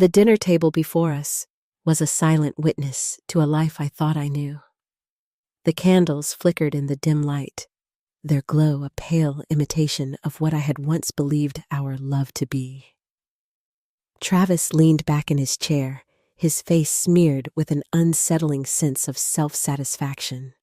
The dinner table before us was a silent witness to a life I thought I knew. The candles flickered in the dim light, their glow a pale imitation of what I had once believed our love to be. Travis leaned back in his chair, his face smeared with an unsettling sense of self-satisfaction.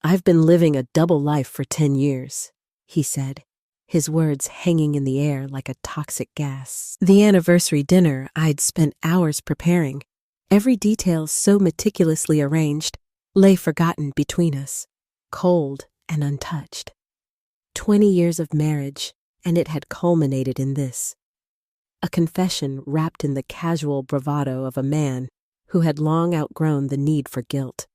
"I've been living a double life for 10 years, he said, his words hanging in the air like a toxic gas. The anniversary dinner I'd spent hours preparing, every detail so meticulously arranged, lay forgotten between us, cold and untouched. 20 years of marriage, and it had culminated in this. A confession wrapped in the casual bravado of a man who had long outgrown the need for guilt.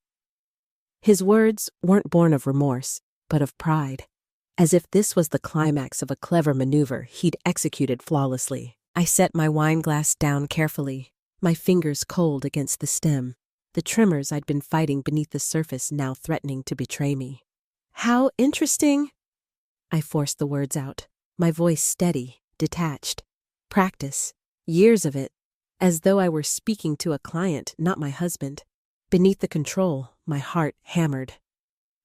His words weren't born of remorse, but of pride, as if this was the climax of a clever maneuver he'd executed flawlessly. I set my wine glass down carefully, my fingers cold against the stem, the tremors I'd been fighting beneath the surface now threatening to betray me. "How interesting!" I forced the words out, my voice steady, detached. Practice, years of it, as though I were speaking to a client, not my husband. Beneath the control, my heart hammered.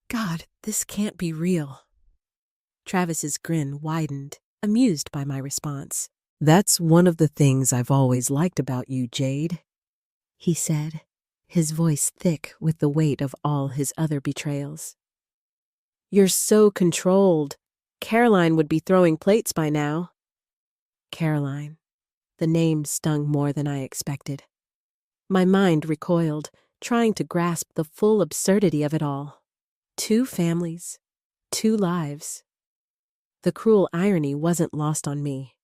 God, this can't be real. Travis's grin widened, amused by my response. "That's one of the things I've always liked about you, Jade," he said, his voice thick with the weight of all his other betrayals. "You're so controlled. Caroline would be throwing plates by now." Caroline. The name stung more than I expected. My mind recoiled, trying to grasp the full absurdity of it all. 2 families, 2 lives. The cruel irony wasn't lost on me.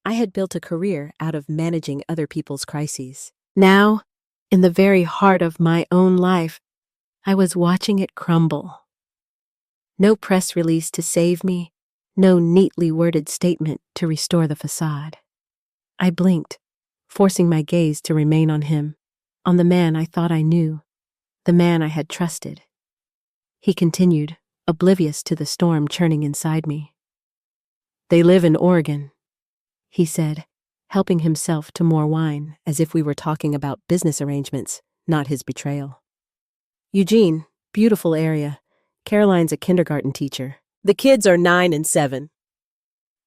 I had built a career out of managing other people's crises. Now, in the very heart of my own life, I was watching it crumble. No press release to save me, no neatly worded statement to restore the facade. I blinked, forcing my gaze to remain on him, on the man I thought I knew, the man I had trusted. He continued, oblivious to the storm churning inside me. "They live in Oregon," he said, helping himself to more wine as if we were talking about business arrangements, not his betrayal. "Eugene, beautiful area. Caroline's a kindergarten teacher. The kids are 9 and 7.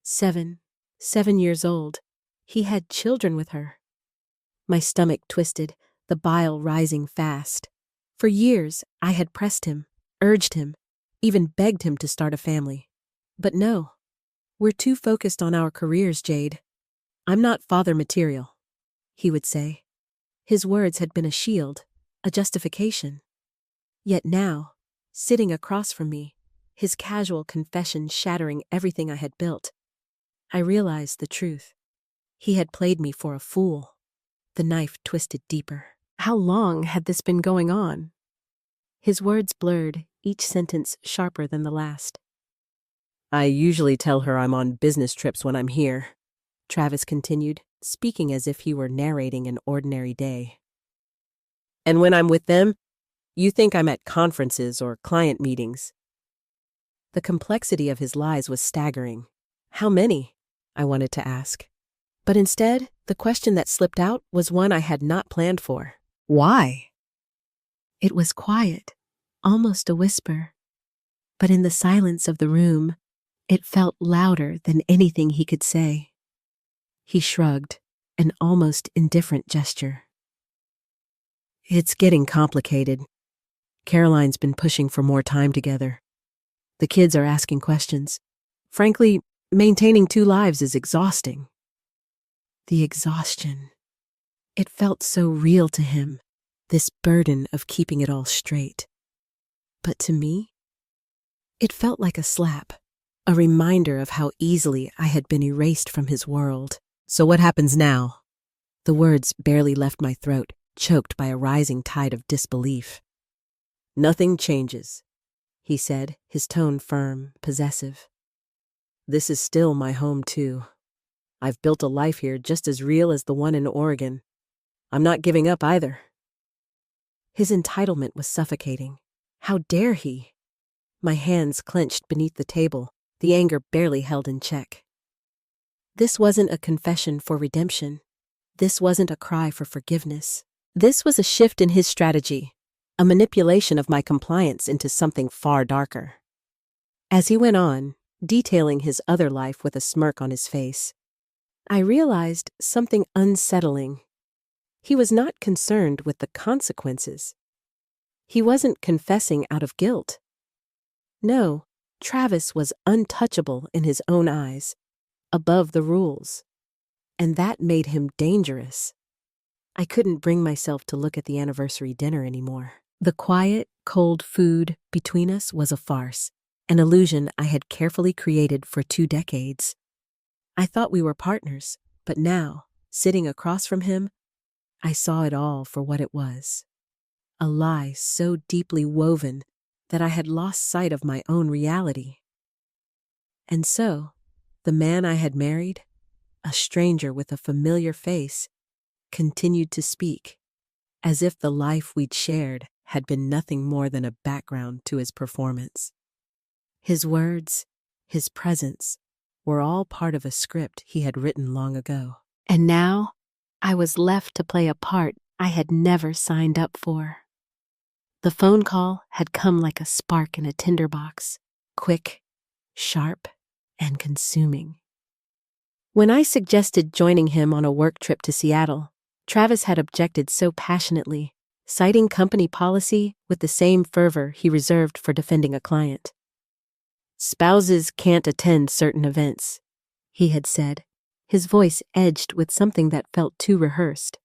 7 years old. He had children with her. My stomach twisted, the bile rising fast. For years, I had pressed him, urged him, even begged him to start a family. But no, we're too focused on our careers, Jade. I'm not father material, he would say. His words had been a shield, a justification. Yet now, sitting across from me, his casual confession shattering everything I had built, I realized the truth. He had played me for a fool. The knife twisted deeper. How long had this been going on? His words blurred, each sentence sharper than the last. "I usually tell her I'm on business trips when I'm here," Travis continued, speaking as if he were narrating an ordinary day. "And when I'm with them, you think I'm at conferences or client meetings." The complexity of his lies was staggering. How many? I wanted to ask. But instead, the question that slipped out was one I had not planned for. Why? It was quiet, almost a whisper. But in the silence of the room, it felt louder than anything he could say. He shrugged, an almost indifferent gesture. "It's getting complicated. Caroline's been pushing for more time together. The kids are asking questions. Frankly, maintaining 2 lives is exhausting." The exhaustion. It felt so real to him, this burden of keeping it all straight. But to me, it felt like a slap, a reminder of how easily I had been erased from his world. "So what happens now?" The words barely left my throat, choked by a rising tide of disbelief. "Nothing changes," he said, his tone firm, possessive. "This is still my home, too. I've built a life here just as real as the one in Oregon. I'm not giving up either." His entitlement was suffocating. How dare he? My hands clenched beneath the table, the anger barely held in check. This wasn't a confession for redemption. This wasn't a cry for forgiveness. This was a shift in his strategy, a manipulation of my compliance into something far darker. As he went on, detailing his other life with a smirk on his face, I realized something unsettling. He was not concerned with the consequences. He wasn't confessing out of guilt. No, Travis was untouchable in his own eyes, above the rules. And that made him dangerous. I couldn't bring myself to look at the anniversary dinner anymore. The quiet, cold food between us was a farce, an illusion I had carefully created for 2 decades. I thought we were partners, but now, sitting across from him, I saw it all for what it was. A lie so deeply woven that I had lost sight of my own reality. And so, the man I had married, a stranger with a familiar face, continued to speak, as if the life we'd shared had been nothing more than a background to his performance. His words, his presence, were all part of a script he had written long ago. And now, I was left to play a part I had never signed up for. The phone call had come like a spark in a tinderbox, quick, sharp, and consuming. When I suggested joining him on a work trip to Seattle, Travis had objected so passionately, citing company policy with the same fervor he reserved for defending a client. "Spouses can't attend certain events," he had said, his voice edged with something that felt too rehearsed.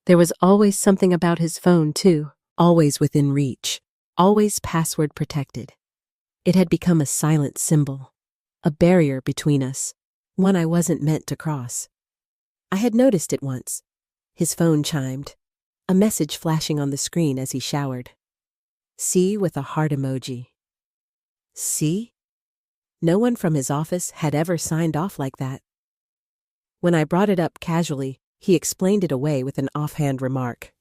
There was always something about his phone, too, always within reach, always password protected. It had become a silent symbol, a barrier between us, one I wasn't meant to cross. I had noticed it once. His phone chimed, a message flashing on the screen as he showered. "See" with a heart emoji. See? No one from his office had ever signed off like that. When I brought it up casually, he explained it away with an offhand remark.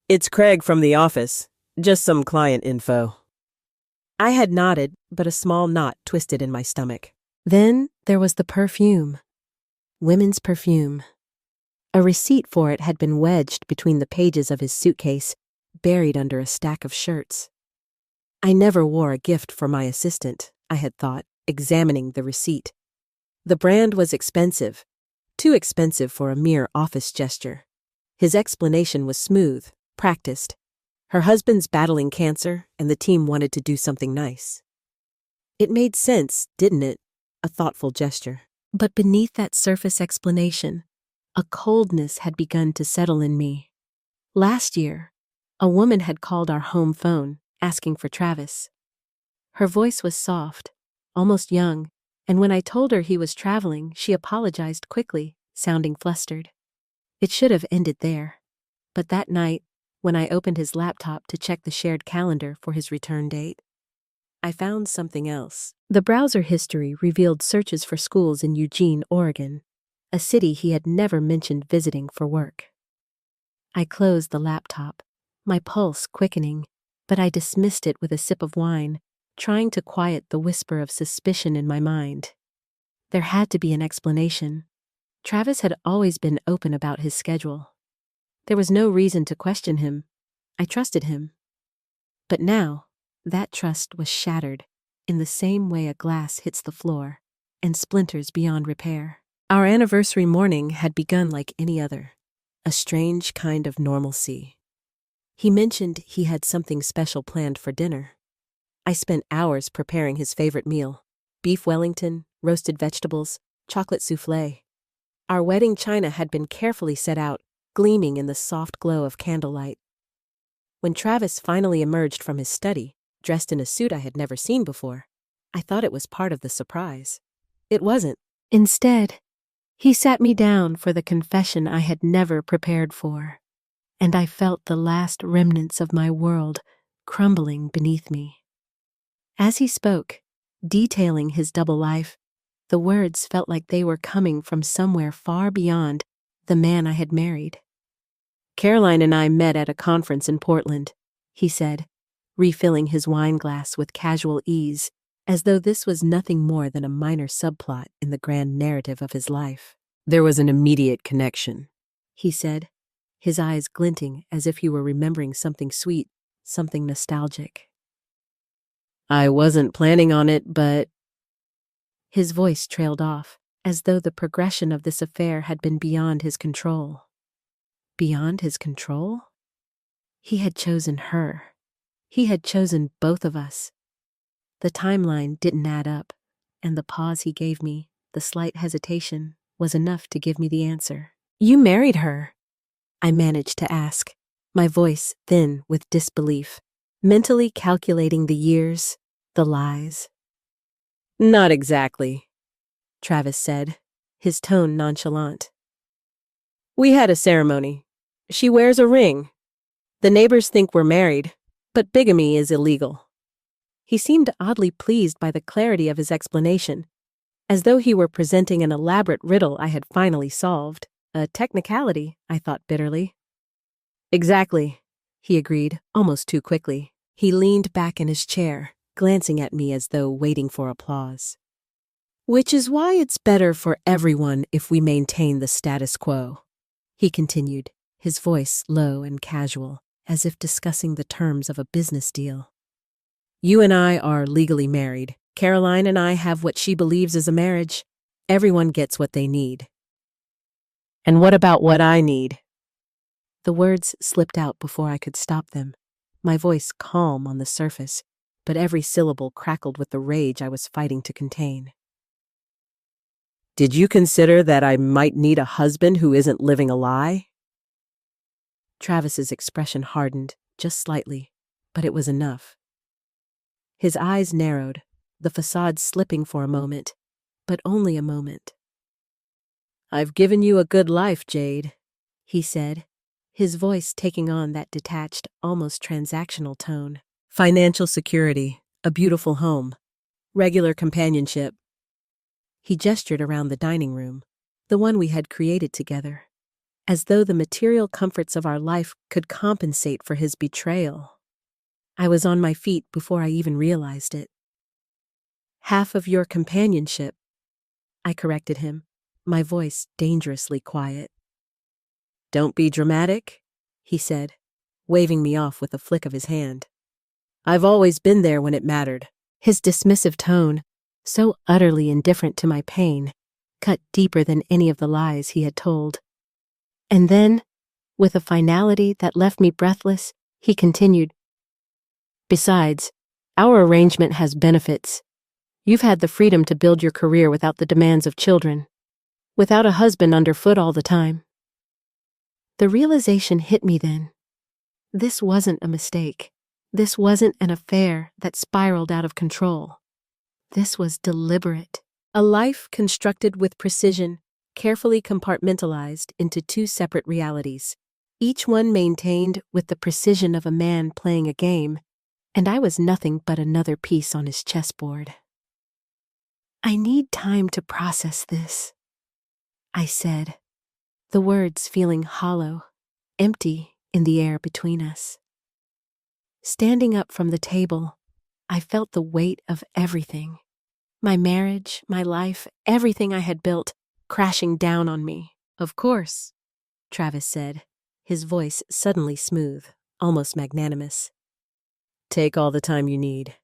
"It's Craig from the office. Just some client info." I had nodded, but a small knot twisted in my stomach. Then there was the perfume. Women's perfume. A receipt for it had been wedged between the pages of his suitcase, buried under a stack of shirts. I never wore a gift for my assistant, I had thought, examining the receipt. The brand was expensive, too expensive for a mere office gesture. His explanation was smooth, practiced. Her husband's battling cancer, and the team wanted to do something nice. It made sense, didn't it? A thoughtful gesture. But beneath that surface explanation, a coldness had begun to settle in me. Last year, a woman had called our home phone, asking for Travis. Her voice was soft, almost young, and when I told her he was traveling, she apologized quickly, sounding flustered. It should have ended there. But that night, when I opened his laptop to check the shared calendar for his return date, I found something else. The browser history revealed searches for schools in Eugene, Oregon, a city he had never mentioned visiting for work. I closed the laptop, my pulse quickening, but I dismissed it with a sip of wine, trying to quiet the whisper of suspicion in my mind. There had to be an explanation. Travis had always been open about his schedule. There was no reason to question him. I trusted him. But now, that trust was shattered in the same way a glass hits the floor and splinters beyond repair. Our anniversary morning had begun like any other, a strange kind of normalcy. He mentioned he had something special planned for dinner. I spent hours preparing his favorite meal: beef Wellington, roasted vegetables, chocolate soufflé. Our wedding china had been carefully set out, gleaming in the soft glow of candlelight. When Travis finally emerged from his study, dressed in a suit I had never seen before, I thought it was part of the surprise. It wasn't. Instead, he sat me down for the confession I had never prepared for, and I felt the last remnants of my world crumbling beneath me. As he spoke, detailing his double life, the words felt like they were coming from somewhere far beyond the man I had married. "Caroline and I met at a conference in Portland," he said, refilling his wine glass with casual ease, as though this was nothing more than a minor subplot in the grand narrative of his life. "There was an immediate connection. he said, his eyes glinting as if he were remembering something sweet, something nostalgic. I wasn't planning on it, but... His voice trailed off, as though the progression of this affair had been beyond his control. Beyond his control? He had chosen her. He had chosen both of us. The timeline didn't add up, and the pause he gave me, the slight hesitation, was enough to give me the answer. You married her, I managed to ask, my voice thin with disbelief, mentally calculating the years, the lies. Not exactly, Travis said, his tone nonchalant. We had a ceremony. She wears a ring. The neighbors think we're married, but bigamy is illegal. He seemed oddly pleased by the clarity of his explanation, as though he were presenting an elaborate riddle I had finally solved. A technicality, I thought bitterly. Exactly, he agreed, almost too quickly. He leaned back in his chair, glancing at me as though waiting for applause. Which is why it's better for everyone if we maintain the status quo, he continued, his voice low and casual, as if discussing the terms of a business deal. You and I are legally married. Caroline and I have what she believes is a marriage. Everyone gets what they need. And what about what I need? The words slipped out before I could stop them, my voice calm on the surface, but every syllable crackled with the rage I was fighting to contain. Did you consider that I might need a husband who isn't living a lie? Travis's expression hardened, just slightly, but it was enough. His eyes narrowed, the facade slipping for a moment, but only a moment. I've given you a good life, Jade, he said, his voice taking on that detached, almost transactional tone. Financial security, a beautiful home, regular companionship. He gestured around the dining room, the one we had created together, as though the material comforts of our life could compensate for his betrayal. I was on my feet before I even realized it. Half of your companionship, I corrected him, my voice dangerously quiet. Don't be dramatic, he said, waving me off with a flick of his hand. I've always been there when it mattered. His dismissive tone, so utterly indifferent to my pain, cut deeper than any of the lies he had told. And then, with a finality that left me breathless, he continued, Besides, our arrangement has benefits. You've had the freedom to build your career without the demands of children, without a husband underfoot all the time. The realization hit me then. This wasn't a mistake. This wasn't an affair that spiraled out of control. This was deliberate. A life constructed with precision, carefully compartmentalized into two separate realities, each one maintained with the precision of a man playing a game, and I was nothing but another piece on his chessboard. I need time to process this, I said, the words feeling hollow, empty in the air between us. Standing up from the table, I felt the weight of everything. My marriage, my life, everything I had built, crashing down on me. Of course, Travis said, his voice suddenly smooth, almost magnanimous. Take all the time you need.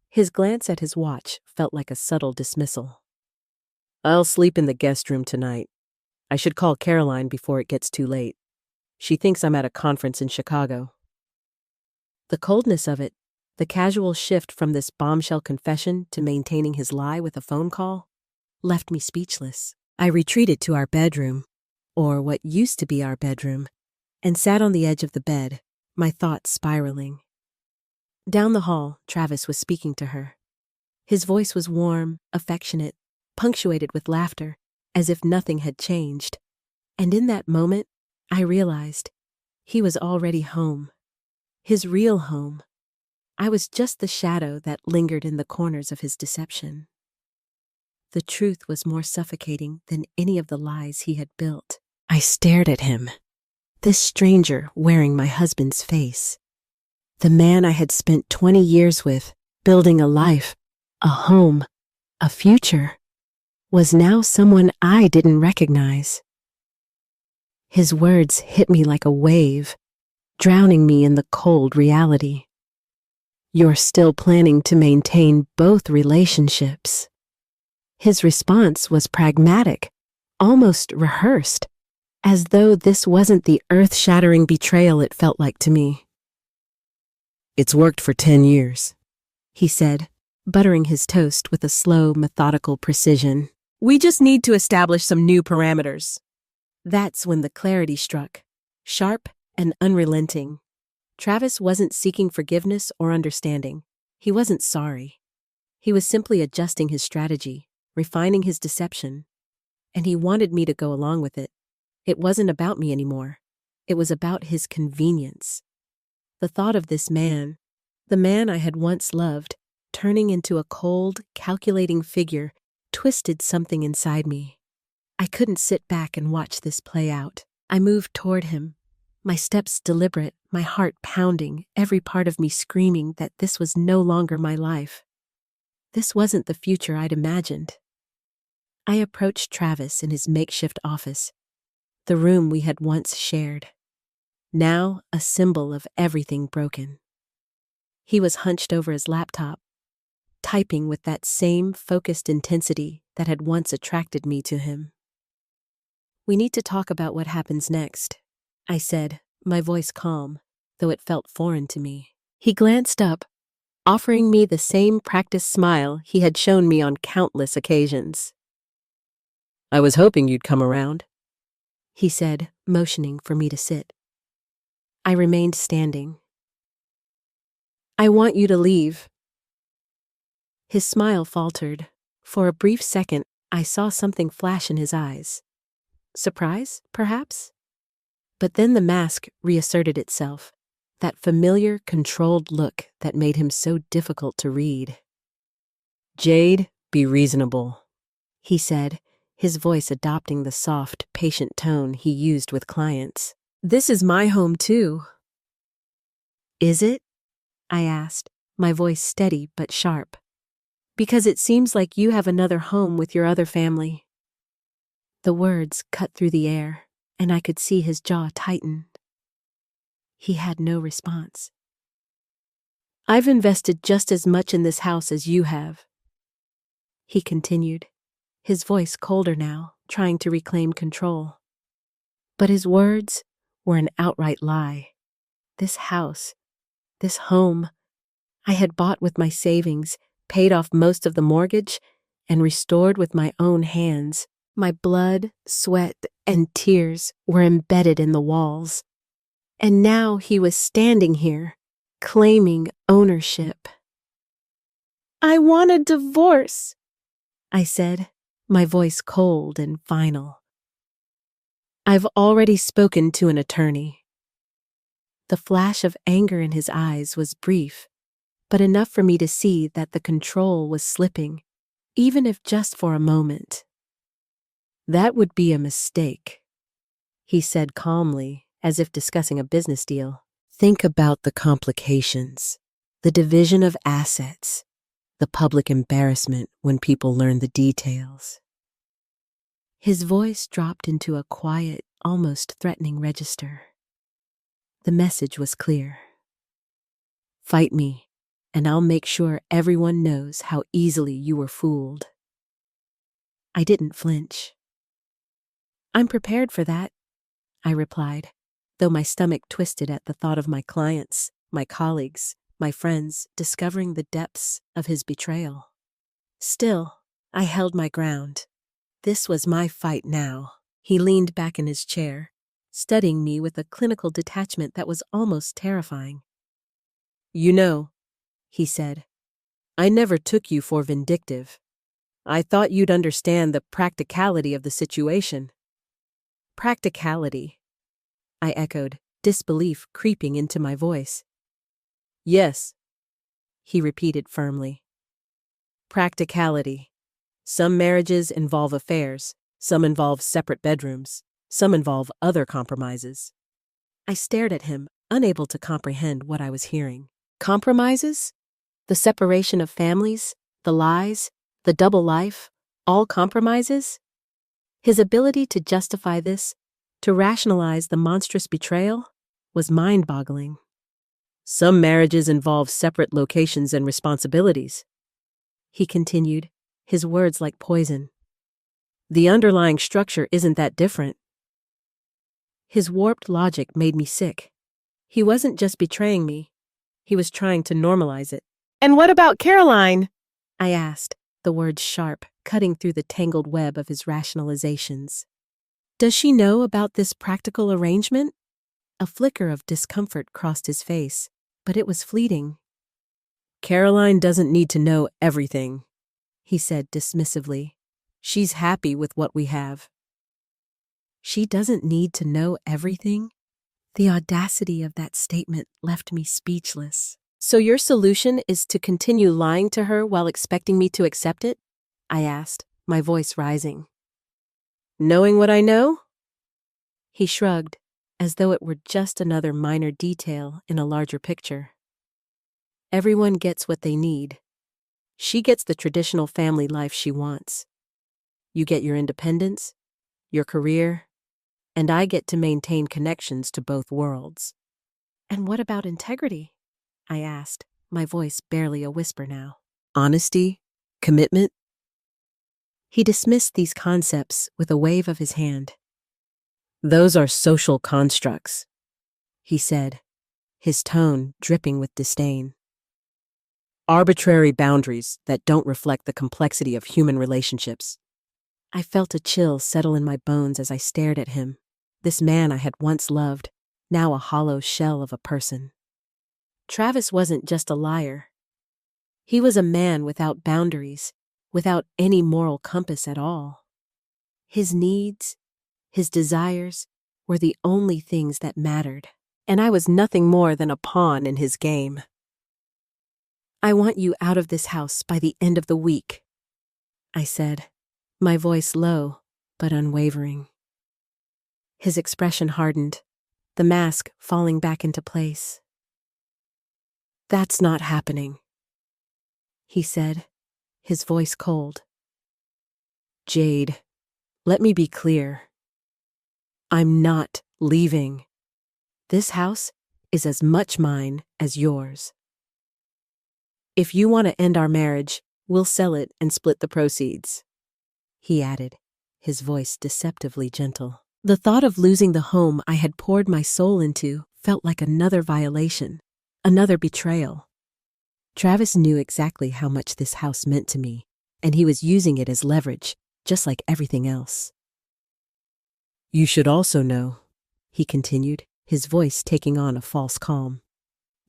His glance at his watch felt like a subtle dismissal. I'll sleep in the guest room tonight. I should call Caroline before it gets too late. She thinks I'm at a conference in Chicago. The coldness of it, the casual shift from this bombshell confession to maintaining his lie with a phone call, left me speechless. I retreated to our bedroom, or what used to be our bedroom, and sat on the edge of the bed, my thoughts spiraling. Down the hall, Travis was speaking to her. His voice was warm, affectionate, punctuated with laughter, as if nothing had changed. And in that moment, I realized he was already home. His real home. I was just the shadow that lingered in the corners of his deception. The truth was more suffocating than any of the lies he had built. I stared at him, this stranger wearing my husband's face. The man I had spent 20 years with, building a life, a home, a future, was now someone I didn't recognize. His words hit me like a wave, drowning me in the cold reality. You're still planning to maintain both relationships. His response was pragmatic, almost rehearsed, as though this wasn't the earth-shattering betrayal it felt like to me. It's worked for 10 years, he said, buttering his toast with a slow, methodical precision. We just need to establish some new parameters. That's when the clarity struck, sharp and unrelenting. Travis wasn't seeking forgiveness or understanding. He wasn't sorry. He was simply adjusting his strategy, refining his deception, and he wanted me to go along with it. It wasn't about me anymore. It was about his convenience. The thought of this man, the man I had once loved, turning into a cold, calculating figure, twisted something inside me. I couldn't sit back and watch this play out. I moved toward him, my steps deliberate, my heart pounding, every part of me screaming that this was no longer my life. This wasn't the future I'd imagined. I approached Travis in his makeshift office, the room we had once shared, now a symbol of everything broken. He was hunched over his laptop, typing with that same focused intensity that had once attracted me to him. We need to talk about what happens next, I said, my voice calm, though it felt foreign to me. He glanced up, offering me the same practiced smile he had shown me on countless occasions. I was hoping you'd come around, he said, motioning for me to sit. I remained standing. I want you to leave. His smile faltered. For a brief second, I saw something flash in his eyes. Surprise, perhaps? But then the mask reasserted itself, that familiar, controlled look that made him so difficult to read. Jade, be reasonable, he said, his voice adopting the soft, patient tone he used with clients. This is my home, too. Is it? I asked, my voice steady but sharp. Because it seems like you have another home with your other family. The words cut through the air, and I could see his jaw tighten. He had no response. I've invested just as much in this house as you have, he continued, his voice colder now, trying to reclaim control. But his words were an outright lie. This house, this home, I had bought with my savings, paid off most of the mortgage, and restored with my own hands. My blood, sweat, and tears were embedded in the walls. And now he was standing here, claiming ownership. I want a divorce, I said, my voice cold and final. I've already spoken to an attorney. The flash of anger in his eyes was brief, but enough for me to see that the control was slipping, even if just for a moment. That would be a mistake, he said calmly, as if discussing a business deal. Think about the complications, the division of assets, the public embarrassment when people learn the details. His voice dropped into a quiet, almost threatening register. The message was clear. Fight me, and I'll make sure everyone knows how easily you were fooled. I didn't flinch. I'm prepared for that, I replied, though my stomach twisted at the thought of my clients, my colleagues, my friends discovering the depths of his betrayal. Still, I held my ground. This was my fight now. He leaned back in his chair, studying me with a clinical detachment that was almost terrifying. You know, he said, I never took you for vindictive. I thought you'd understand the practicality of the situation. Practicality, I echoed, disbelief creeping into my voice. Yes, he repeated firmly. Practicality. Some marriages involve affairs, some involve separate bedrooms, some involve other compromises. I stared at him, unable to comprehend what I was hearing. Compromises? The separation of families, the lies, the double life, all compromises? His ability to justify this, To rationalize the monstrous betrayal was mind-boggling. Some marriages involve separate locations and responsibilities, he continued, his words like poison. The underlying structure isn't that different. His warped logic made me sick. He wasn't just betraying me, he was trying to normalize it. "And what about Caroline?" I asked, the words sharp, cutting through the tangled web of his rationalizations. "Does she know about this practical arrangement?" A flicker of discomfort crossed his face, but it was fleeting. "Caroline doesn't need to know everything," he said dismissively. "She's happy with what we have." She doesn't need to know everything? The audacity of that statement left me speechless. "So your solution is to continue lying to her while expecting me to accept it?" I asked, my voice rising. "Knowing what I know?" He shrugged, as though it were just another minor detail in a larger picture. "Everyone gets what they need. She gets the traditional family life she wants. You get your independence, your career, and I get to maintain connections to both worlds." "And what about integrity?" I asked, my voice barely a whisper now. "Honesty? Commitment?" He dismissed these concepts with a wave of his hand. "Those are social constructs," he said, his tone dripping with disdain. "Arbitrary boundaries that don't reflect the complexity of human relationships." I felt a chill settle in my bones as I stared at him. This man I had once loved, now a hollow shell of a person. Travis wasn't just a liar. He was a man without boundaries, without any moral compass at all. His needs, his desires, were the only things that mattered, and I was nothing more than a pawn in his game. "I want you out of this house by the end of the week," I said, my voice low but unwavering. His expression hardened, the mask falling back into place. "That's not happening," he said, his voice cold. "Jade, let me be clear. I'm not leaving. This house is as much mine as yours. If you want to end our marriage, we'll sell it and split the proceeds," he added, his voice deceptively gentle. The thought of losing the home I had poured my soul into felt like another violation, another betrayal. Travis knew exactly how much this house meant to me, and he was using it as leverage, just like everything else. "You should also know," he continued, his voice taking on a false calm,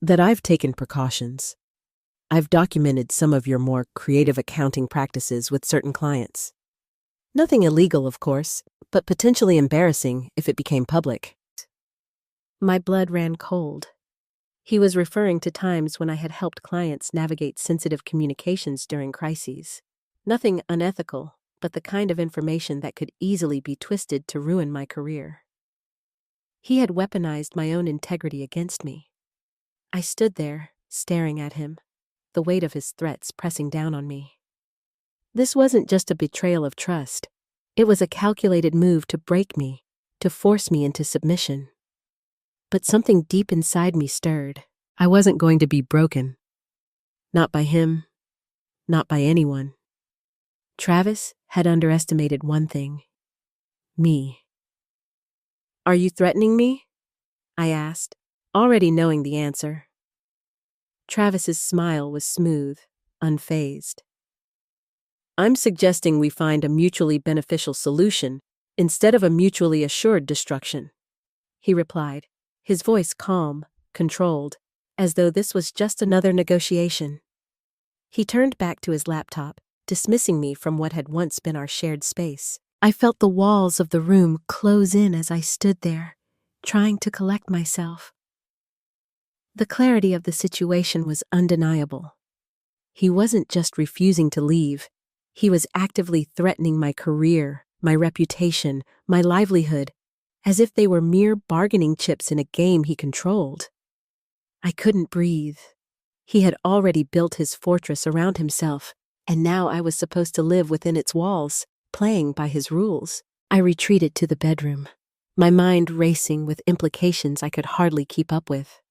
"that I've taken precautions. I've documented some of your more creative accounting practices with certain clients. Nothing illegal, of course, but potentially embarrassing if it became public." My blood ran cold. He was referring to times when I had helped clients navigate sensitive communications during crises. Nothing unethical, but the kind of information that could easily be twisted to ruin my career. He had weaponized my own integrity against me. I stood there, staring at him, the weight of his threats pressing down on me. This wasn't just a betrayal of trust. It was a calculated move to break me, to force me into submission. But something deep inside me stirred. I wasn't going to be broken. Not by him, not by anyone. Travis had underestimated one thing: me. "Are you threatening me?" I asked, already knowing the answer. Travis's smile was smooth, unfazed. "I'm suggesting we find a mutually beneficial solution instead of a mutually assured destruction," he replied, his voice calm, controlled, as though this was just another negotiation. He turned back to his laptop, dismissing me from what had once been our shared space. I felt the walls of the room close in as I stood there, trying to collect myself. The clarity of the situation was undeniable. He wasn't just refusing to leave. He was actively threatening my career, my reputation, my livelihood, as if they were mere bargaining chips in a game he controlled. I couldn't breathe. He had already built his fortress around himself, and now I was supposed to live within its walls, playing by his rules. I retreated to the bedroom, my mind racing with implications I could hardly keep up with.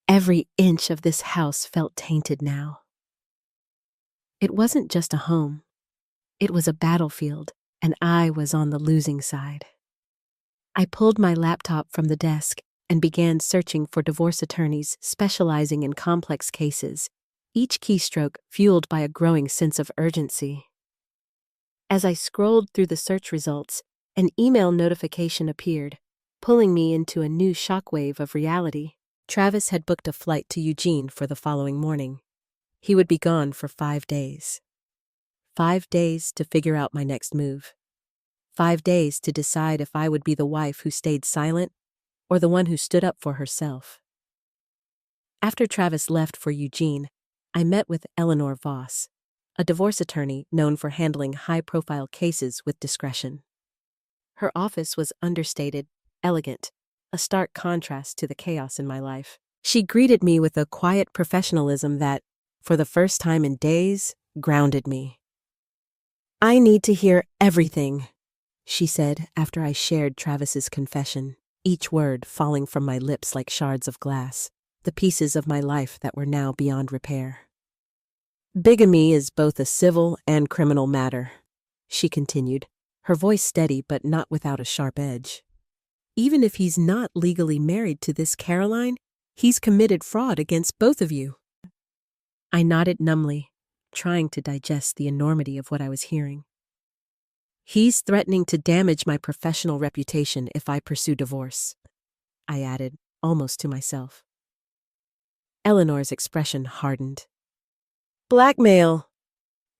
Every inch of this house felt tainted now. It wasn't just a home. It was a battlefield, and I was on the losing side. I pulled my laptop from the desk and began searching for divorce attorneys specializing in complex cases, each keystroke fueled by a growing sense of urgency. As I scrolled through the search results, an email notification appeared, pulling me into a new shockwave of reality. Travis had booked a flight to Eugene for the following morning. He would be gone for 5 days. 5 days to figure out my next move. 5 days to decide if I would be the wife who stayed silent or the one who stood up for herself. After Travis left for Eugene, I met with Eleanor Voss, a divorce attorney known for handling high-profile cases with discretion. Her office was understated, elegant, a stark contrast to the chaos in my life. She greeted me with a quiet professionalism that, for the first time in days, grounded me. "I need to hear everything," she said after I shared Travis's confession, each word falling from my lips like shards of glass, the pieces of my life that were now beyond repair. "Bigamy is both a civil and criminal matter," she continued, her voice steady but not without a sharp edge. "Even if he's not legally married to this Caroline, he's committed fraud against both of you." I nodded numbly, trying to digest the enormity of what I was hearing. "He's threatening to damage my professional reputation if I pursue divorce," I added, almost to myself. Eleanor's expression hardened. "Blackmail,"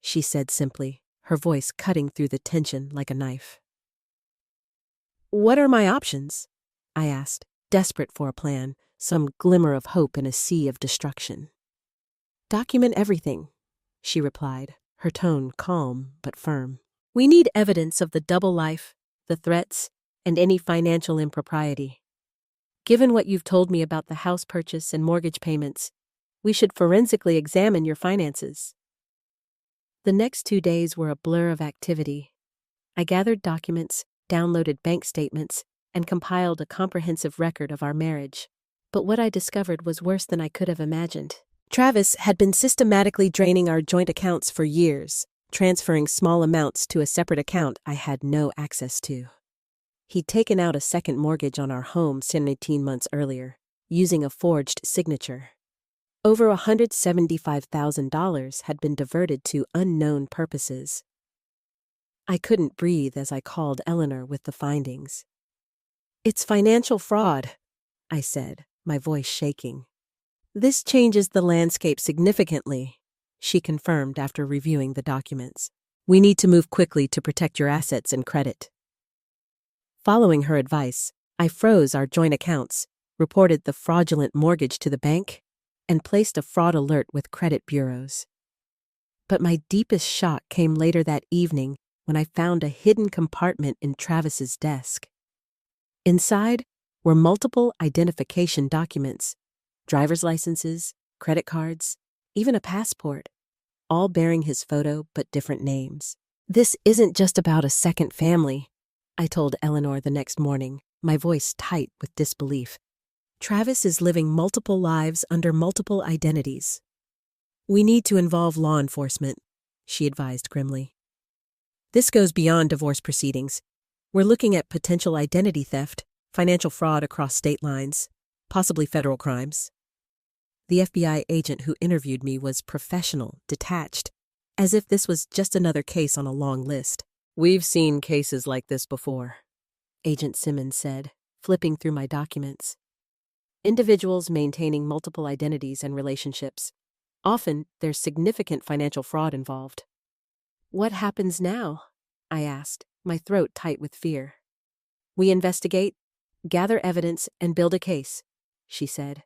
she said simply, her voice cutting through the tension like a knife. "What are my options?" I asked, desperate for a plan, some glimmer of hope in a sea of destruction. "Document everything," she replied, her tone calm but firm. "We need evidence of the double life, the threats, and any financial impropriety. Given what you've told me about the house purchase and mortgage payments, we should forensically examine your finances." The next 2 days were a blur of activity. I gathered documents, downloaded bank statements, and compiled a comprehensive record of our marriage. But what I discovered was worse than I could have imagined. Travis had been systematically draining our joint accounts for years, transferring small amounts to a separate account I had no access to. He'd taken out a second mortgage on our home 17 months earlier, using a forged signature. Over $175,000 had been diverted to unknown purposes. I couldn't breathe as I called Eleanor with the findings. "It's financial fraud," I said, my voice shaking. "This changes the landscape significantly," she confirmed after reviewing the documents. "We need to move quickly to protect your assets and credit." Following her advice, I froze our joint accounts, reported the fraudulent mortgage to the bank, and placed a fraud alert with credit bureaus. But my deepest shock came later that evening when I found a hidden compartment in Travis's desk. Inside were multiple identification documents, driver's licenses, credit cards, even a passport, all bearing his photo but different names. "This isn't just about a second family," I told Eleanor the next morning, my voice tight with disbelief. "Travis is living multiple lives under multiple identities." "We need to involve law enforcement," she advised grimly. "This goes beyond divorce proceedings. We're looking at potential identity theft, financial fraud across state lines, possibly federal crimes." The FBI agent who interviewed me was professional, detached, as if this was just another case on a long list. "We've seen cases like this before," Agent Simmons said, flipping through my documents. "Individuals maintaining multiple identities and relationships. Often, there's significant financial fraud involved." "What happens now?" I asked, my throat tight with fear. "We investigate, gather evidence, and build a case," she said.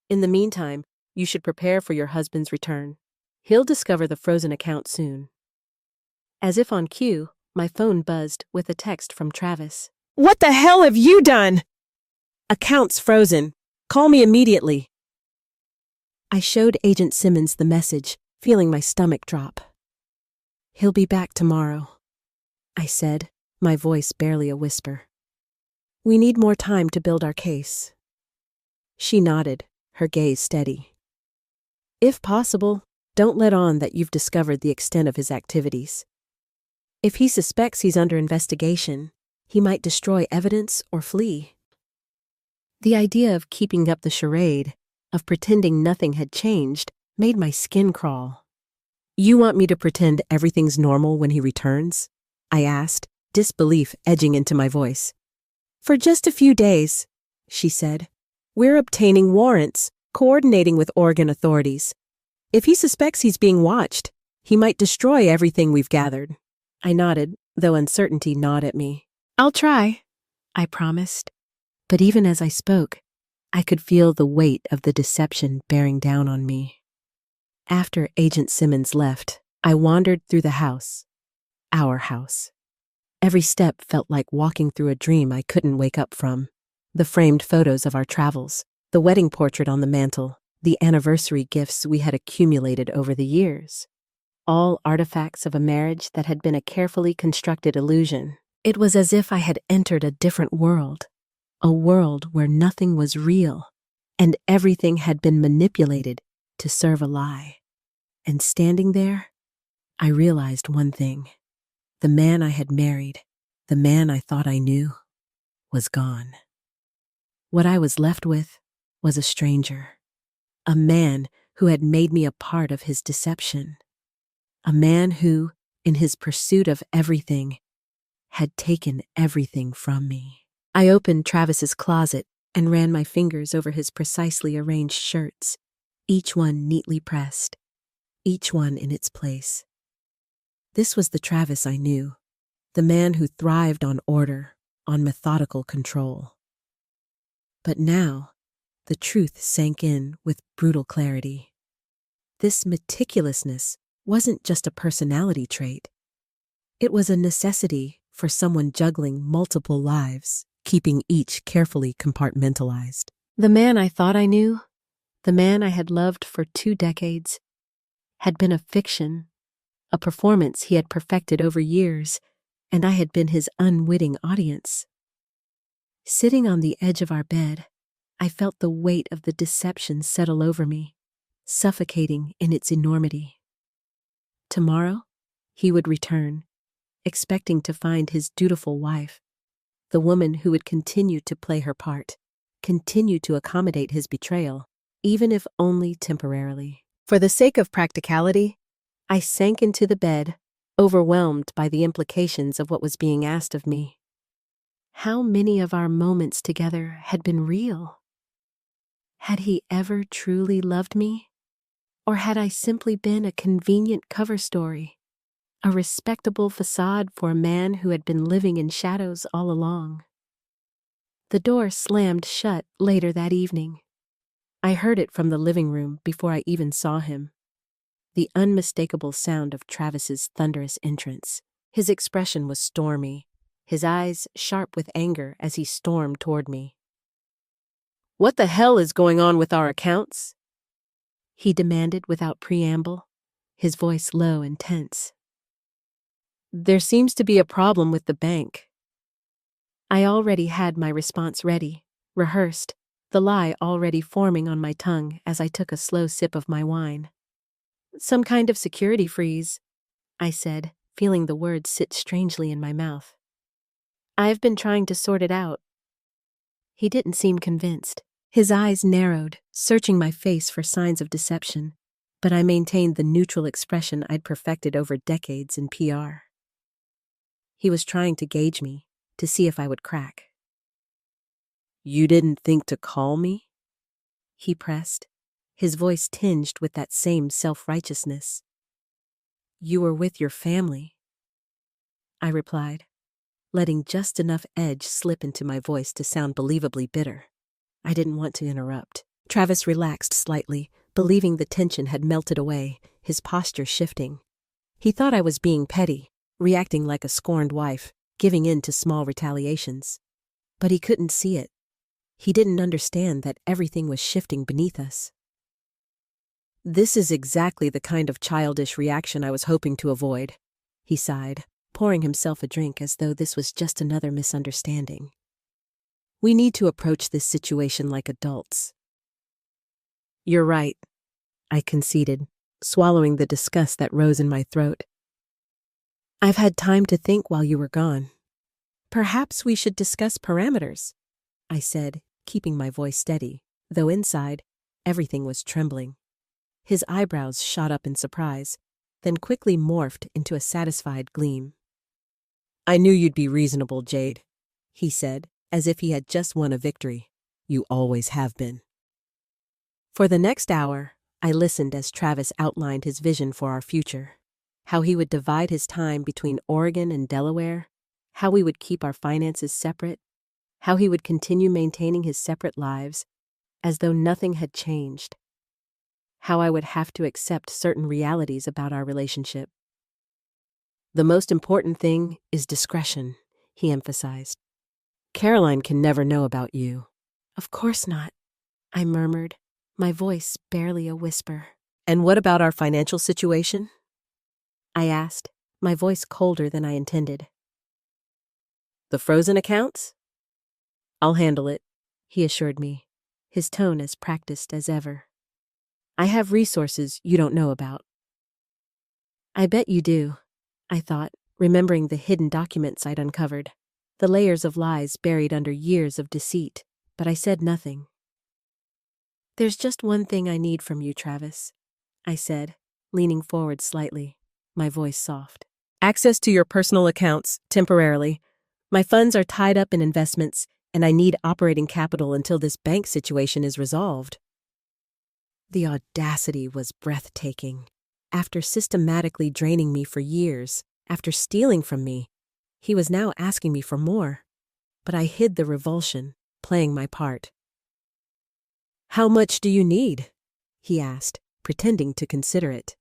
"In the meantime, you should prepare for your husband's return. He'll discover the frozen account soon." As if on cue, my phone buzzed with a text from Travis. "What the hell have you done?" "Account's frozen. Call me immediately." I showed Agent Simmons the message, feeling my stomach drop. "He'll be back tomorrow," I said, my voice barely a whisper. We need more time to build our case. She nodded, her gaze steady. If possible, don't let on that you've discovered the extent of his activities. If he suspects he's under investigation, he might destroy evidence or flee. The idea of keeping up the charade, of pretending nothing had changed, made my skin crawl. You want me to pretend everything's normal when he returns? I asked, disbelief edging into my voice. For just a few days, she said. We're obtaining warrants, coordinating with Oregon authorities. If he suspects he's being watched, he might destroy everything we've gathered. I nodded, though uncertainty gnawed at me. I'll try, I promised. But even as I spoke, I could feel the weight of the deception bearing down on me. After Agent Simmons left, I wandered through the house. Our house. Every step felt like walking through a dream I couldn't wake up from. The framed photos of our travels, the wedding portrait on the mantel, the anniversary gifts we had accumulated over the years. All artifacts of a marriage that had been a carefully constructed illusion. It was as if I had entered a different world, a world where nothing was real, and everything had been manipulated to serve a lie. And standing there, I realized one thing. The man I had married, the man I thought I knew, was gone. What I was left with was a stranger, a man who had made me a part of his deception, a man who, in his pursuit of everything, had taken everything from me. I opened Travis's closet and ran my fingers over his precisely arranged shirts, each one neatly pressed, each one in its place. This was the Travis I knew, the man who thrived on order, on methodical control. But now, the truth sank in with brutal clarity. This meticulousness wasn't just a personality trait. It was a necessity for someone juggling multiple lives, keeping each carefully compartmentalized. The man I thought I knew, the man I had loved for 2 decades, had been a fiction, a performance he had perfected over years, and I had been his unwitting audience. Sitting on the edge of our bed, I felt the weight of the deception settle over me, suffocating in its enormity. Tomorrow, he would return, expecting to find his dutiful wife, the woman who would continue to play her part, continue to accommodate his betrayal, even if only temporarily. For the sake of practicality, I sank into the bed, overwhelmed by the implications of what was being asked of me. How many of our moments together had been real? Had he ever truly loved me? Or had I simply been a convenient cover story, a respectable facade for a man who had been living in shadows all along? The door slammed shut later that evening. I heard it from the living room before I even saw him. The unmistakable sound of Travis's thunderous entrance. His expression was stormy, his eyes sharp with anger as he stormed toward me. "What the hell is going on with our accounts?" he demanded without preamble, his voice low and tense. "There seems to be a problem with the bank." I already had my response ready, rehearsed, the lie already forming on my tongue as I took a slow sip of my wine. "Some kind of security freeze," I said, feeling the words sit strangely in my mouth. "I've been trying to sort it out." He didn't seem convinced. His eyes narrowed, searching my face for signs of deception, but I maintained the neutral expression I'd perfected over decades in PR. He was trying to gauge me, to see if I would crack. "You didn't think to call me?" he pressed, his voice tinged with that same self-righteousness. "You were with your family," I replied, letting just enough edge slip into my voice to sound believably bitter. I didn't want to interrupt. Travis relaxed slightly, believing the tension had melted away, his posture shifting. He thought I was being petty, reacting like a scorned wife, giving in to small retaliations. But he couldn't see it. He didn't understand that everything was shifting beneath us. "This is exactly the kind of childish reaction I was hoping to avoid," he sighed, pouring himself a drink as though this was just another misunderstanding. We need to approach this situation like adults. You're right, I conceded, swallowing the disgust that rose in my throat. I've had time to think while you were gone. Perhaps we should discuss parameters, I said, keeping my voice steady, though inside, everything was trembling. His eyebrows shot up in surprise, then quickly morphed into a satisfied gleam. I knew you'd be reasonable, Jade, he said, as if he had just won a victory. You always have been. For the next hour, I listened as Travis outlined his vision for our future. How he would divide his time between Oregon and Delaware, how we would keep our finances separate, how he would continue maintaining his separate lives, as though nothing had changed, how I would have to accept certain realities about our relationship. The most important thing is discretion, he emphasized. Caroline can never know about you. Of course not, I murmured, my voice barely a whisper. And what about our financial situation? I asked, my voice colder than I intended. The frozen accounts? I'll handle it, he assured me, his tone as practiced as ever. I have resources you don't know about. I bet you do, I thought, remembering the hidden documents I'd uncovered, the layers of lies buried under years of deceit, but I said nothing. There's just one thing I need from you, Travis, I said, leaning forward slightly, my voice soft. Access to your personal accounts, temporarily. My funds are tied up in investments, and I need operating capital until this bank situation is resolved. The audacity was breathtaking. After systematically draining me for years, after stealing from me, he was now asking me for more. But I hid the revulsion, playing my part. How much do you need? He asked, pretending to consider it.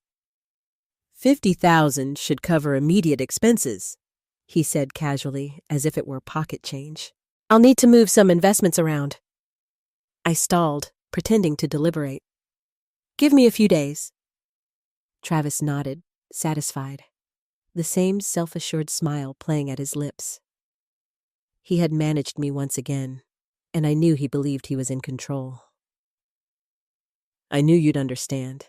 50,000 should cover immediate expenses, he said casually, as if it were pocket change. I'll need to move some investments around. I stalled, pretending to deliberate. Give me a few days. Travis nodded, satisfied, the same self-assured smile playing at his lips. He had managed me once again, and I knew he believed he was in control. I knew you'd understand,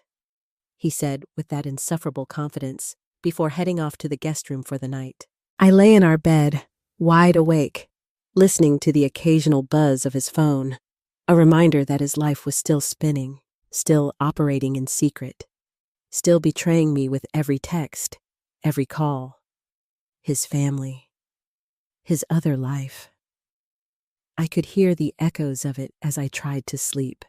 he said with that insufferable confidence, before heading off to the guest room for the night. I lay in our bed, wide awake, listening to the occasional buzz of his phone, a reminder that his life was still spinning, still operating in secret, still betraying me with every text, every call. His family, his other life. I could hear the echoes of it as I tried to sleep.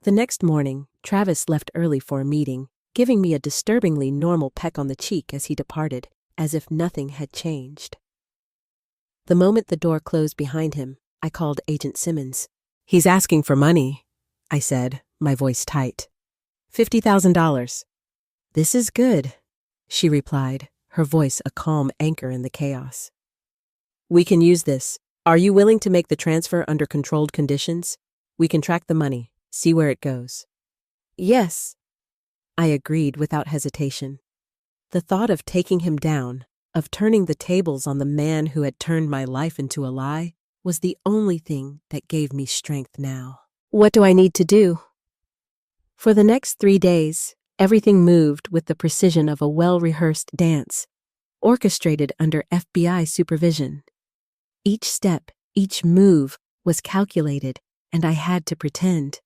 The next morning, Travis left early for a meeting, giving me a disturbingly normal peck on the cheek as he departed, as if nothing had changed. The moment the door closed behind him, I called Agent Simmons. He's asking for money, I said, my voice tight. $50,000. This is good, she replied, her voice a calm anchor in the chaos. We can use this. Are you willing to make the transfer under controlled conditions? We can track the money, see where it goes. Yes, I agreed without hesitation. The thought of taking him down, of turning the tables on the man who had turned my life into a lie, was the only thing that gave me strength now. What do I need to do? For the next 3 days, everything moved with the precision of a well-rehearsed dance, orchestrated under FBI supervision. Each step, each move was calculated, and I had to pretend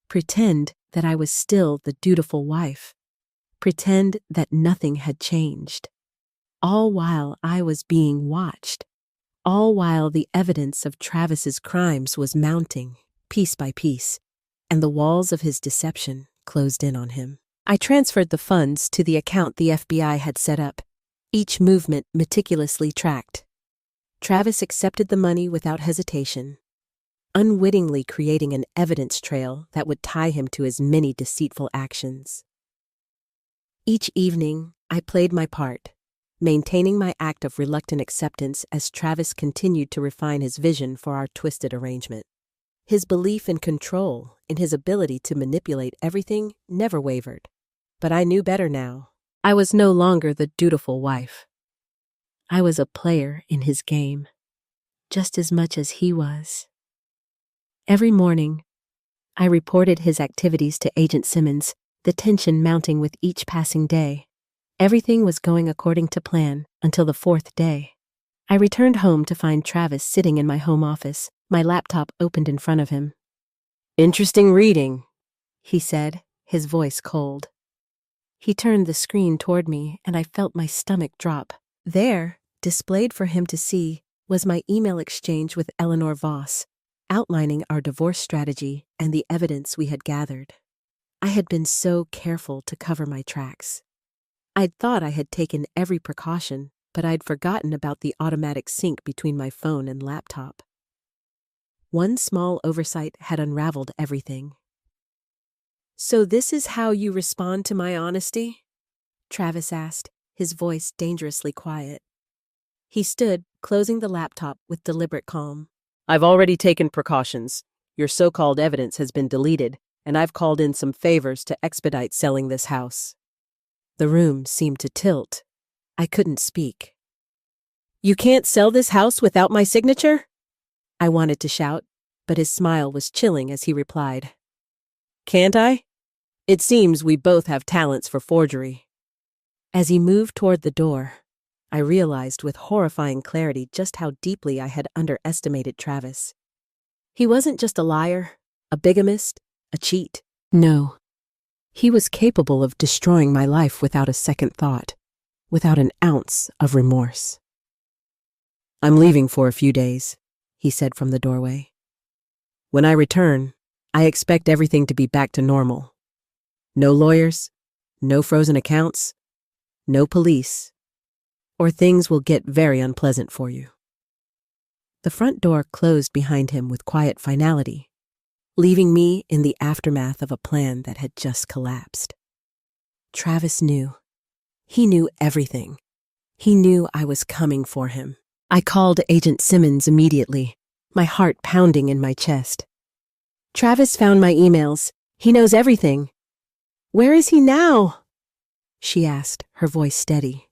that I was still the dutiful wife, pretend that nothing had changed. All while I was being watched, all while the evidence of Travis's crimes was mounting, piece by piece, and the walls of his deception closed in on him. I transferred the funds to the account the FBI had set up, each movement meticulously tracked. Travis accepted the money without hesitation, unwittingly creating an evidence trail that would tie him to his many deceitful actions. Each evening, I played my part, maintaining my act of reluctant acceptance as Travis continued to refine his vision for our twisted arrangement. His belief in control, in his ability to manipulate everything, never wavered. But I knew better now. I was no longer the dutiful wife. I was a player in his game. just as much as he was. Every morning, I reported his activities to Agent Simmons, the tension mounting with each passing day. Everything was going according to plan until the fourth day. I returned home to find Travis sitting in my home office, my laptop opened in front of him. "Interesting reading," he said, his voice cold. He turned the screen toward me, and I felt my stomach drop. There, displayed for him to see, was my email exchange with Eleanor Voss, outlining our divorce strategy and the evidence we had gathered. I had been so careful to cover my tracks. I'd thought I had taken every precaution, but I'd forgotten about the automatic sync between my phone and laptop. One small oversight had unraveled everything. "So this is how you respond to my honesty?" Travis asked, his voice dangerously quiet. He stood, closing the laptop with deliberate calm. "I've already taken precautions. Your so-called evidence has been deleted, and I've called in some favors to expedite selling this house." The room seemed to tilt. I couldn't speak. "You can't sell this house without my signature?" I wanted to shout, but his smile was chilling as he replied. "Can't I? It seems we both have talents for forgery." As he moved toward the door, I realized with horrifying clarity just how deeply I had underestimated Travis. He wasn't just a liar, a bigamist, a cheat. No. He was capable of destroying my life without a second thought, without an ounce of remorse. "I'm leaving for a few days," he said from the doorway. "When I return, I expect everything to be back to normal. No lawyers, no frozen accounts, no police, or things will get very unpleasant for you." The front door closed behind him with quiet finality, leaving me in the aftermath of a plan that had just collapsed. Travis knew. He knew everything. He knew I was coming for him. I called Agent Simmons immediately, my heart pounding in my chest. "Travis found my emails. He knows everything." "Where is he now?" she asked, her voice steady.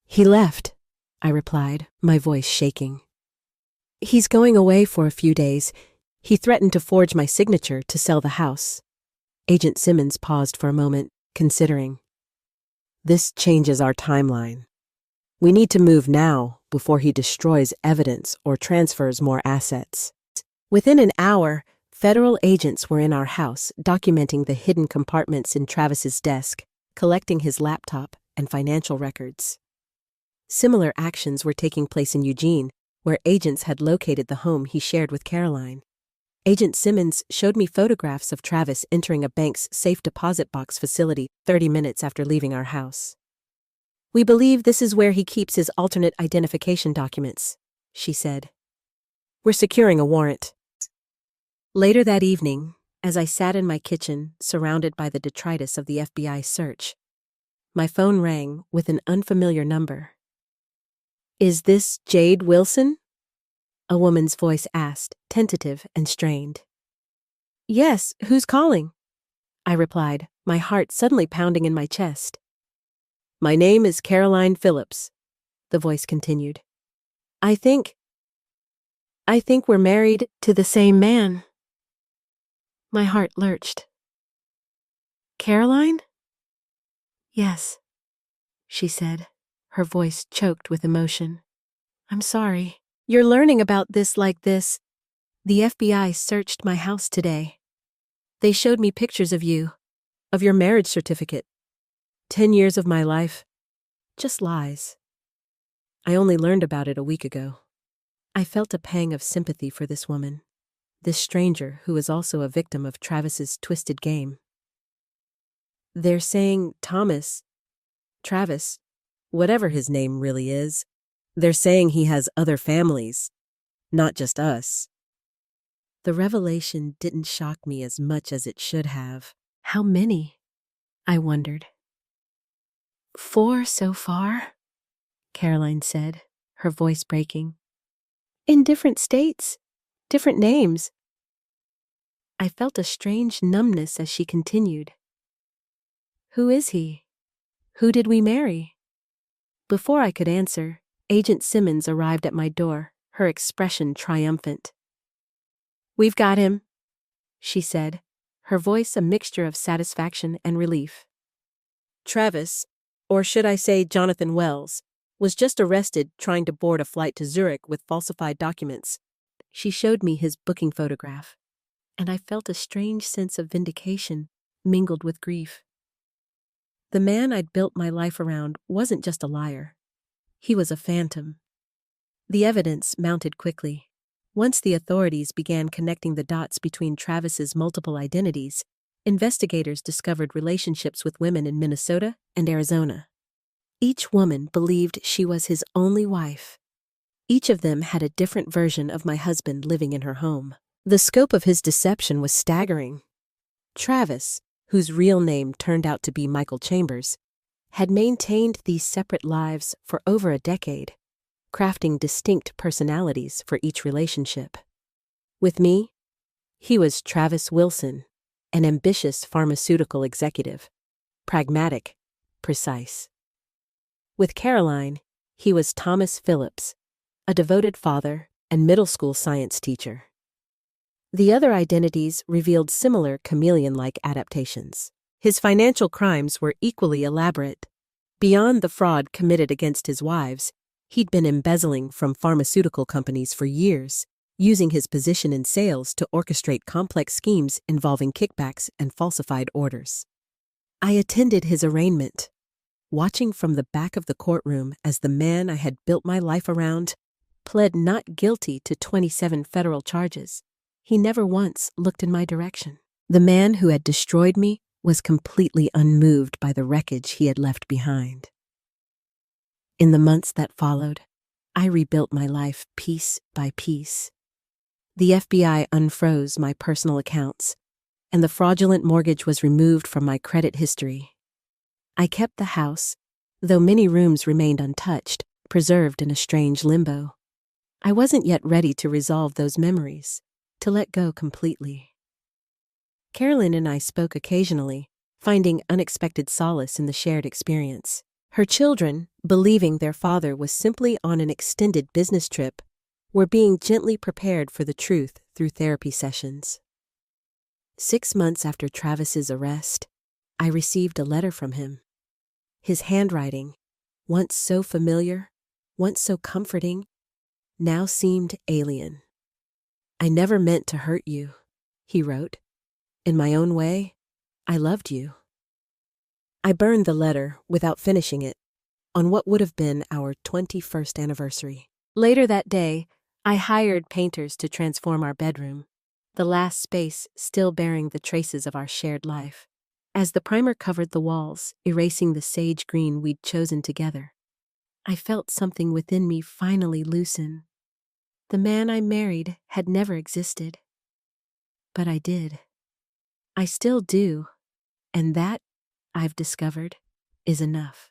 "He left," I replied, my voice shaking. "He's going away for a few days. He threatened to forge my signature to sell the house." Agent Simmons paused for a moment, considering. "This changes our timeline. We need to move now before he destroys evidence or transfers more assets." Within an hour, federal agents were in our house, documenting the hidden compartments in Travis's desk, collecting his laptop and financial records. Similar actions were taking place in Eugene, where agents had located the home he shared with Caroline. Agent Simmons showed me photographs of Travis entering a bank's safe deposit box facility 30 minutes after leaving our house. "We believe this is where he keeps his alternate identification documents," she said. "We're securing a warrant." Later that evening, as I sat in my kitchen, surrounded by the detritus of the FBI search, my phone rang with an unfamiliar number. "Is this Jade Wilson?" a woman's voice asked, tentative and strained. "Yes, who's calling?" I replied, my heart suddenly pounding in my chest. "My name is Caroline Phillips," the voice continued. I think we're married to the same man." My heart lurched. "Caroline?" "Yes," she said, her voice choked with emotion. "I'm sorry. You're learning about this like this. The FBI searched my house today. They showed me pictures of you, of your marriage certificate. 10 years of my life. Just lies. I only learned about it a week ago." I felt a pang of sympathy for this woman, this stranger who was also a victim of Travis's twisted game. "They're saying Travis, whatever his name really is, they're saying he has other families, not just us." The revelation didn't shock me as much as it should have. How many? I wondered. 4 so far, Caroline said, her voice breaking. "In different states, different names." I felt a strange numbness as she continued. "Who is he? Who did we marry?" Before I could answer, Agent Simmons arrived at my door, her expression triumphant. "We've got him," she said, her voice a mixture of satisfaction and relief. Travis, or should I say Jonathan Wells, was just arrested trying to board a flight to Zurich with falsified documents. She showed me his booking photograph, and I felt a strange sense of vindication mingled with grief. The man I'd built my life around wasn't just a liar. He was a phantom. The evidence mounted quickly. Once the authorities began connecting the dots between Travis's multiple identities, investigators discovered relationships with women in Minnesota and Arizona. Each woman believed she was his only wife. Each of them had a different version of my husband living in her home. The scope of his deception was staggering. Travis, whose real name turned out to be Michael Chambers, had maintained these separate lives for over a decade, crafting distinct personalities for each relationship. With me, he was Travis Wilson, an ambitious pharmaceutical executive, pragmatic, precise. With Caroline, he was Thomas Phillips, a devoted father and middle school science teacher. The other identities revealed similar chameleon-like adaptations. His financial crimes were equally elaborate. Beyond the fraud committed against his wives, he'd been embezzling from pharmaceutical companies for years, using his position in sales to orchestrate complex schemes involving kickbacks and falsified orders. I attended his arraignment, watching from the back of the courtroom as the man I had built my life around pled not guilty to 27 federal charges. He never once looked in my direction. The man who had destroyed me was completely unmoved by the wreckage he had left behind. In the months that followed, I rebuilt my life piece by piece. The FBI unfroze my personal accounts, and the fraudulent mortgage was removed from my credit history. I kept the house, though many rooms remained untouched, preserved in a strange limbo. I wasn't yet ready to resolve those memories, to let go completely. Carolyn and I spoke occasionally, finding unexpected solace in the shared experience. Her children, believing their father was simply on an extended business trip, were being gently prepared for the truth through therapy sessions. 6 months after Travis's arrest, I received a letter from him. His handwriting, once so familiar, once so comforting, now seemed alien. "I never meant to hurt you," he wrote. "In my own way, I loved you." I burned the letter without finishing it, on what would have been our 21st anniversary. Later that day, I hired painters to transform our bedroom, the last space still bearing the traces of our shared life. As the primer covered the walls, erasing the sage green we'd chosen together, I felt something within me finally loosen. The man I married had never existed. But I did. I still do, and that, I've discovered, is enough.